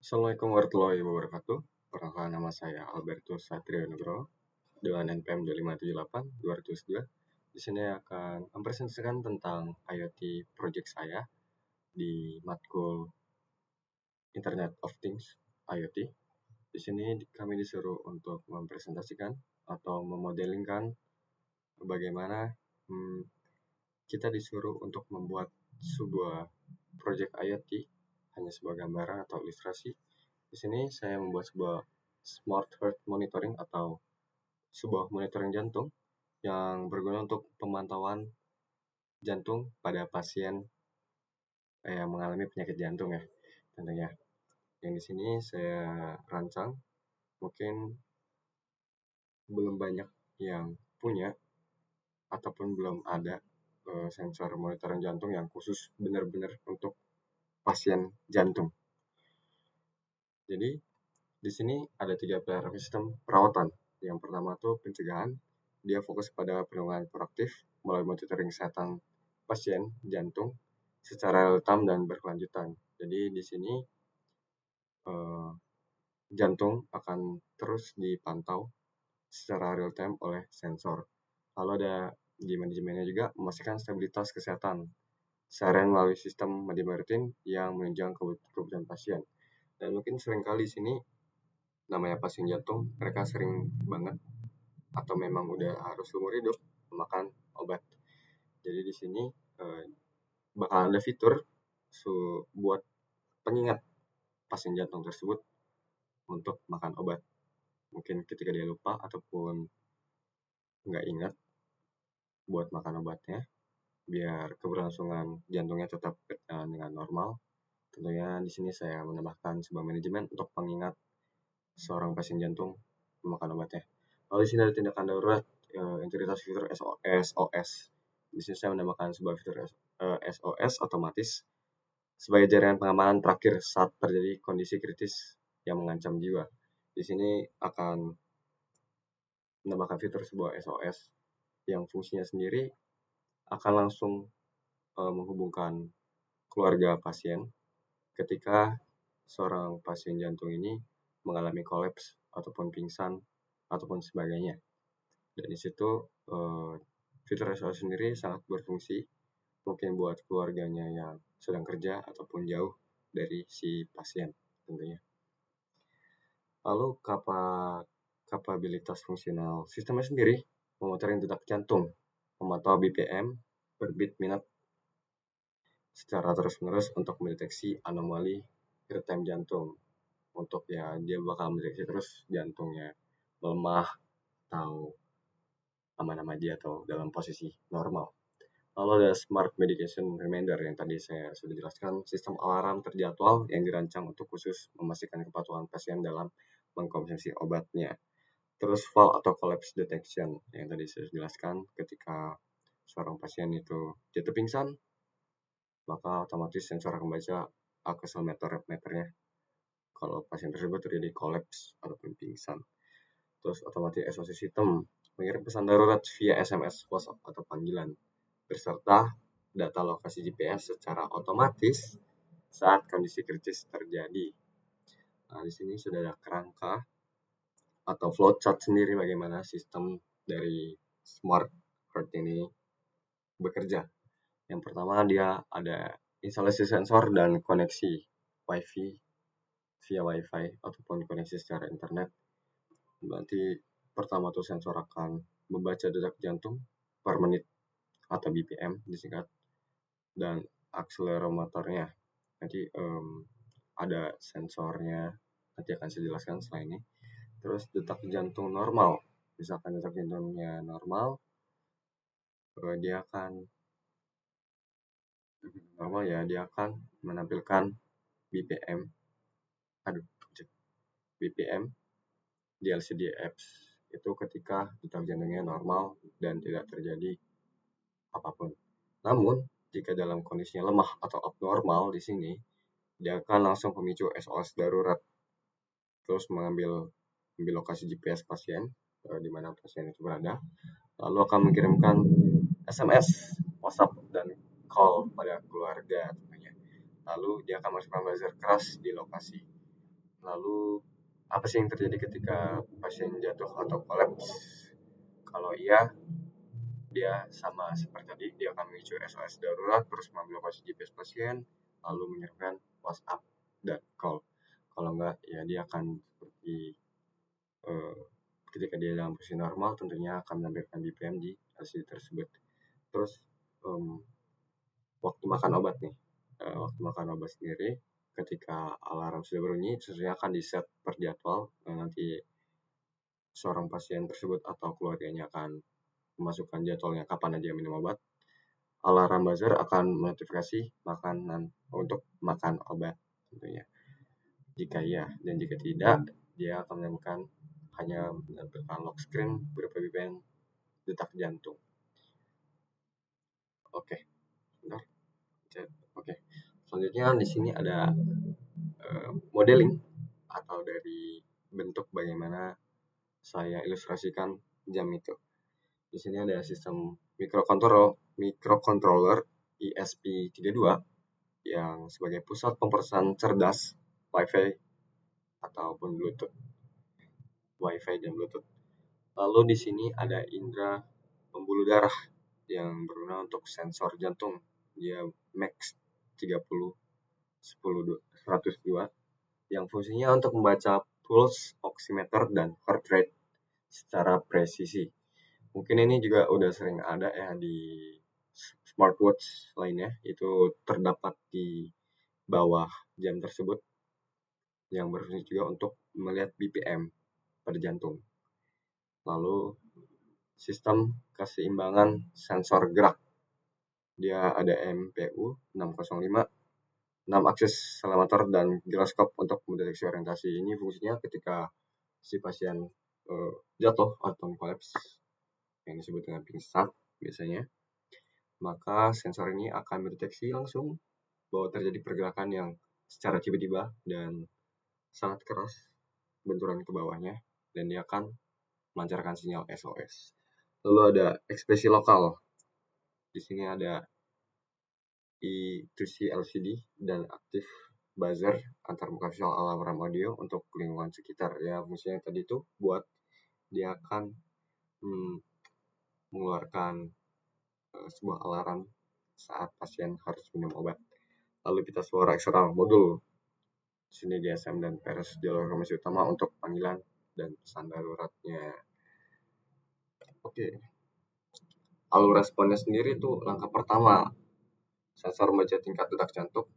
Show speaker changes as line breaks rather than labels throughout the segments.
Assalamualaikum warahmatullahi wabarakatuh. Perkenalkan, nama saya Albertus Satrio Nugroho dengan NPM 2578-2002. Di sini akan mempresentasikan tentang IoT project saya di matkul Internet of Things IoT. Di sini kami disuruh untuk mempresentasikan atau memodelingkan bagaimana kita disuruh untuk membuat sebuah project IoT, hanya sebuah gambaran atau ilustrasi. Di sini saya membuat sebuah smart heart monitoring atau sebuah monitoring jantung yang berguna untuk pemantauan jantung pada pasien yang mengalami penyakit jantung ya, tentunya. Yang di sini saya rancang, mungkin belum banyak yang punya ataupun belum ada sensor monitoring jantung yang khusus benar-benar untuk pasien jantung. Jadi di sini ada 3 pilar sistem perawatan. Yang pertama itu pencegahan, dia fokus pada perlindungan proaktif melalui monitoring kesehatan pasien jantung secara real-time dan berkelanjutan. Jadi di sini jantung akan terus dipantau secara real-time oleh sensor. Lalu ada di manajemennya juga memastikan stabilitas kesehatan seharian melalui sistem manajemen rutin yang menunjang kebutuhan pasien. Dan mungkin seringkali di sini namanya pasien jantung, mereka sering banget atau memang udah harus seumur hidup makan obat. Jadi di sini bakal ada fitur buat pengingat pasien jantung tersebut untuk makan obat. Mungkin ketika dia lupa ataupun nggak ingat buat makan obatnya, biar keberlangsungan jantungnya tetap berjalan dengan normal. Tentunya di sini saya menambahkan sebuah manajemen untuk pengingat seorang pasien jantung memakan obatnya. Lalu di sini ada tindakan darurat, integritas fitur SOS. Di sini saya menambahkan sebuah fitur SOS otomatis sebagai jaringan pengamanan terakhir saat terjadi kondisi kritis yang mengancam jiwa. Di sini akan menambahkan fitur sebuah SOS yang fungsinya sendiri akan langsung menghubungkan keluarga pasien ketika seorang pasien jantung ini mengalami kolaps ataupun pingsan ataupun sebagainya. Dan di situ fitur SOS sendiri sangat berfungsi mungkin buat keluarganya yang sedang kerja ataupun jauh dari si pasien tentunya. Lalu kapabilitas fungsional sistemnya sendiri memonitoring detak jantung, memantau BPM per beat minute secara terus-menerus untuk mendeteksi anomali real-time jantung. Untuk ya dia bakal mendeteksi terus jantungnya melemah atau aman-aman aja atau dalam posisi normal. Lalu ada Smart Medication Reminder yang tadi saya sudah jelaskan, sistem alarm terjadwal yang dirancang untuk khusus memastikan kepatuhan pasien dalam mengkonsumsi obatnya. Terus fall atau collapse detection yang tadi saya jelaskan, ketika seorang pasien itu jatuh pingsan, maka otomatis sensor akan membaca accelerometernya kalau pasien tersebut terjadi collapse ataupun pingsan. Terus otomatis SOS system mengirim pesan darurat via SMS, WhatsApp atau panggilan beserta data lokasi GPS secara otomatis saat kondisi kritis terjadi. Nah, di sini sudah ada kerangka atau flowchart sendiri bagaimana sistem dari smart heart ini bekerja. Yang pertama dia ada instalasi sensor dan koneksi Wi-Fi via Wi-Fi ataupun koneksi secara internet. Nanti pertama tuh sensor akan membaca detak jantung per menit atau BPM disingkat, dan akselerometernya nanti ada sensornya, nanti akan saya jelaskan setelah ini. Terus detak jantung normal, misalkan detak jantungnya normal, dia akan menampilkan BPM di LCD apps itu ketika detak jantungnya normal dan tidak terjadi apapun. Namun jika dalam kondisinya lemah atau abnormal, di sini dia akan langsung memicu SOS darurat, terus mengambil lokasi GPS pasien di mana pasien itu berada, lalu akan mengirimkan SMS, WhatsApp, dan call pada keluarga tentunya. Lalu dia akan masukkan buzzer keras di lokasi. Lalu apa sih yang terjadi ketika pasien jatuh atau kolaps? Kalau iya, dia sama seperti tadi, dia akan memicu SOS darurat, terus mengambil lokasi GPS pasien, lalu mengirimkan WhatsApp dan call. Kalau enggak, ya dia akan seperti eh, ketika dia dalam posisi normal, tentunya akan menampilkan BPM di LCD tersebut. Terus waktu makan obat nih, waktu makan obat sendiri, ketika alarm sudah berbunyi, sesuai akan di-set per jadwal. Nanti seorang pasien tersebut atau keluarganya akan memasukkan jadwalnya kapan aja minum obat. Alarm buzzer akan menotifikasi makanan untuk makan obat tentunya. Jika iya dan jika tidak, dia akan menemukan hanya menampilkan lock screen berupa BPM detak jantung. Oke, bentar. Oke. Selanjutnya di sini ada modeling atau dari bentuk bagaimana saya ilustrasikan jam itu. Di sini ada sistem microcontroller ESP32 yang sebagai pusat pemrosesan cerdas Wi-Fi ataupun Bluetooth, Wi-Fi dan Bluetooth. Lalu di sini ada indera pembuluh darah yang berguna untuk sensor jantung. Dia Max 30 10 102 yang fungsinya untuk membaca pulse oximeter dan heart rate secara presisi. Mungkin ini juga udah sering ada ya di smartwatch lainnya, itu terdapat di bawah jam tersebut yang berfungsi juga untuk melihat BPM pada jantung. Lalu sistem keseimbangan sensor gerak. Dia ada MPU 605, 6 aksis selemator dan giroskop untuk mendeteksi orientasi. Ini fungsinya ketika si pasien jatuh atau kolaps yang disebut dengan pingsan biasanya, maka sensor ini akan mendeteksi langsung bahwa terjadi pergerakan yang secara tiba-tiba dan sangat keras benturan ke bawahnya, dan dia akan melancarkan sinyal SOS. Lalu ada ekspresi lokal. Di sini ada I2C LCD dan aktif buzzer antarmuka visual alarm audio untuk lingkungan sekitar. Ya, fungsinya tadi itu buat dia akan mengeluarkan sebuah alarm saat pasien harus minum obat. Lalu kita suara eksternal modul. Di sini GSM dan PRS jalur komunikasi utama untuk panggilan dan pesan daruratnya. Oke. Lalu responnya sendiri itu langkah pertama, sensor membaca tingkat detak jantung,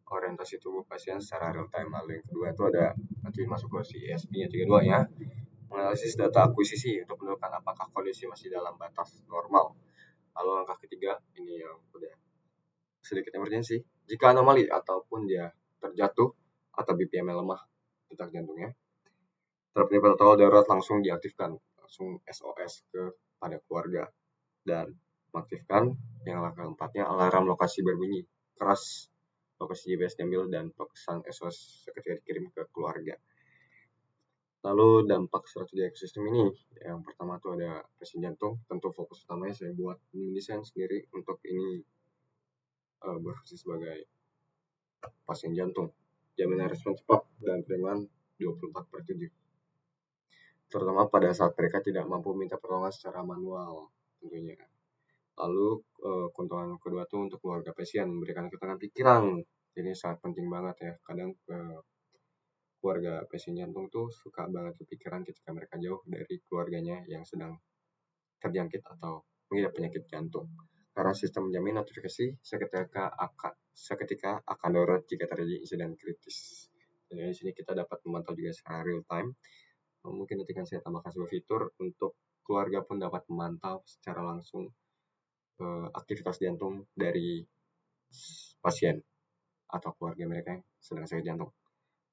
orientasi tubuh pasien secara real time. Lalu yang kedua itu ada nanti masuk ke si ESP-nya 32 ya, menganalisis data akuisisi untuk menentukan apakah kondisi masih dalam batas normal. Lalu langkah ketiga ini yang udah sedikit emergensi, jika anomali ataupun dia terjatuh atau BPM lemah detak jantungnya, terapnya protokol darurat langsung diaktifkan, langsung SOS kepada keluarga, dan mengaktifkan yang langkah keempatnya alarm lokasi berbunyi keras, lokasi GPS diambil dan pesan SOS seketika dikirim ke keluarga. Lalu dampak strategi ekosistem ini, yang pertama itu ada pasien jantung. Tentu fokus utamanya saya buat mendesain sendiri untuk ini berfungsi sebagai pasien jantung, jaminan respon cepat dan penerimaan 24/7, terutama pada saat mereka tidak mampu minta pertolongan secara manual tentunya. Lalu keuntungan kedua itu untuk keluarga pasien, memberikan ketenangan pikiran. Ini sangat penting banget ya. Kadang keluarga pasien jantung tuh suka banget kepikiran ketika mereka jauh dari keluarganya yang sedang terjangkit atau mengidap penyakit jantung. Karena sistem menjamin notifikasi seketika akan darurat jika terjadi insiden kritis. Dan di sini kita dapat memantau juga secara real time. Mungkin nanti kan saya tambahkan sebuah fitur untuk keluarga pun dapat memantau secara langsung aktivitas jantung dari pasien atau keluarga mereka yang sedang sakit jantung.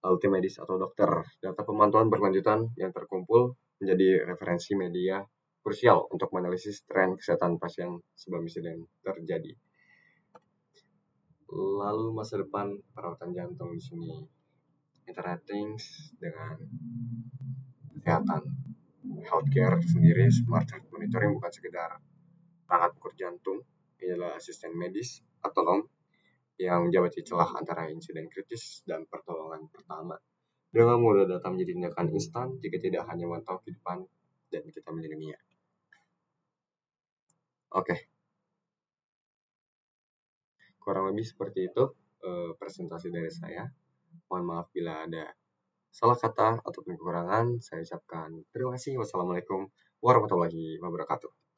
Lalu tim medis atau dokter, data pemantauan berkelanjutan yang terkumpul menjadi referensi media krusial untuk menganalisis tren kesehatan pasien sebelum insiden terjadi. Lalu masa depan perawatan jantung di sini, Internet Things dengan kesehatan healthcare sendiri, smart health monitoring bukan sekedar perangkat ukur jantung, ini adalah asisten medis atau yang menjawab celah antara insiden kritis dan pertolongan pertama. Dengan mudah data menjadi tindakan instan jika tidak hanya memantau kehidupan dan kita melindunginya. Oke, kurang lebih seperti itu presentasi dari saya. Mohon maaf bila ada salah kata ataupun kekurangan. Saya ucapkan terima kasih. Wassalamualaikum warahmatullahi wabarakatuh.